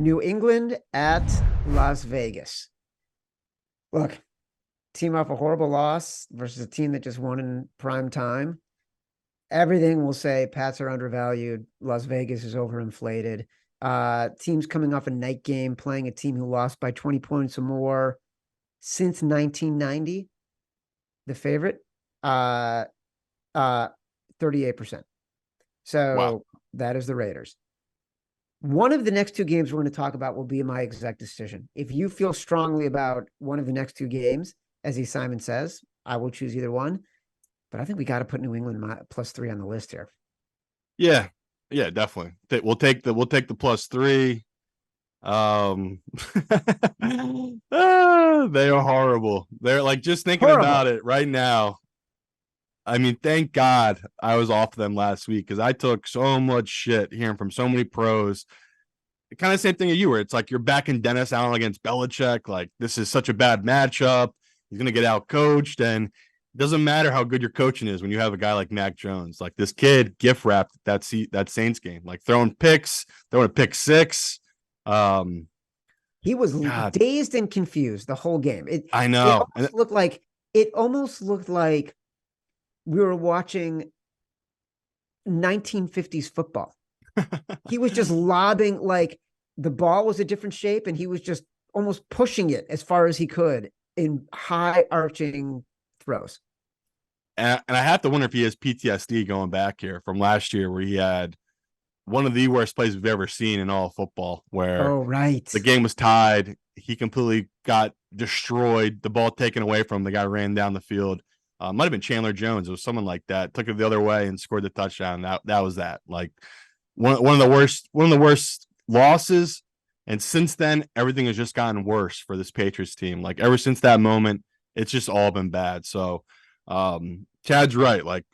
New England at Las Vegas. Look, team off a horrible loss versus a team that just won in prime time. Everything will say Pats are undervalued. Las Vegas is overinflated. Teams coming off a night game, playing a team who lost by 20 points or more since 1990. The favorite, uh, 38%. Wow. So that is the Raiders. One of the next two games we're going to talk about will be my exact decision. If you feel strongly about one of the next two games, as Simon says, I will choose either one. But I think we got to put New England +3 on the list here. Yeah. Yeah, definitely. We'll take the +3. They are horrible. They're like, just thinking Horrible. about it right now. I mean, thank God I was off them last week because I took so much shit hearing from so many pros. Kind of same thing as you were. It's like you're backing Dennis Allen against Belichick. Like, this is such a bad matchup. He's going to get out coached. And it doesn't matter how good your coaching is when you have a guy like Mac Jones. Like, this kid gift wrapped that Saints game, like throwing picks, throwing a pick six. He was God, dazed and confused the whole game. I It know. almost looked like we were watching 1950s football. He was just lobbing, like the ball was a different shape and he was just almost pushing it as far as he could in high arching throws. And I have to wonder if he has PTSD going back here from last year where he had one of the worst plays we've ever seen in all of football, where Oh, right. the game was tied. He completely got destroyed. The ball taken away from him. The guy ran down the field. Might have been Chandler Jones. It was someone like that. Took it the other way and scored the touchdown. That was that. Like one of the worst losses. And since then, everything has just gotten worse for this Patriots team. Like, ever since that moment, it's just all been bad. So Chad's right. Like,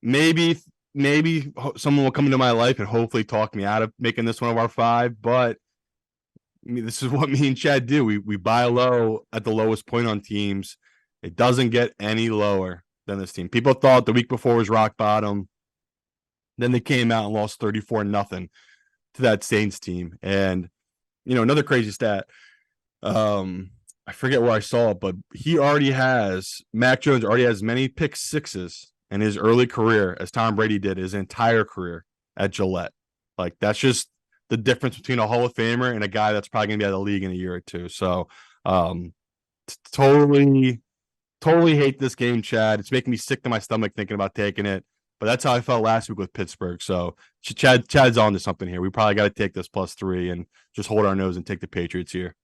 maybe someone will come into my life and hopefully talk me out of making this one of our 5. But I mean, this is what me and Chad do. We buy low at the lowest point on teams. It doesn't get any lower than this team. People thought the week before was rock bottom. Then they came out and lost 34-0 to that Saints team. And, another crazy stat. I forget where I saw it, but Mac Jones already has many pick sixes in his early career as Tom Brady did his entire career at Gillette. Like, that's just the difference between a Hall of Famer and a guy that's probably going to be out of the league in a year or two. So, totally hate this game, Chad. It's making me sick to my stomach thinking about taking it. But that's how I felt last week with Pittsburgh. So Chad's on to something here. We probably got to take this +3 and just hold our nose and take the Patriots here.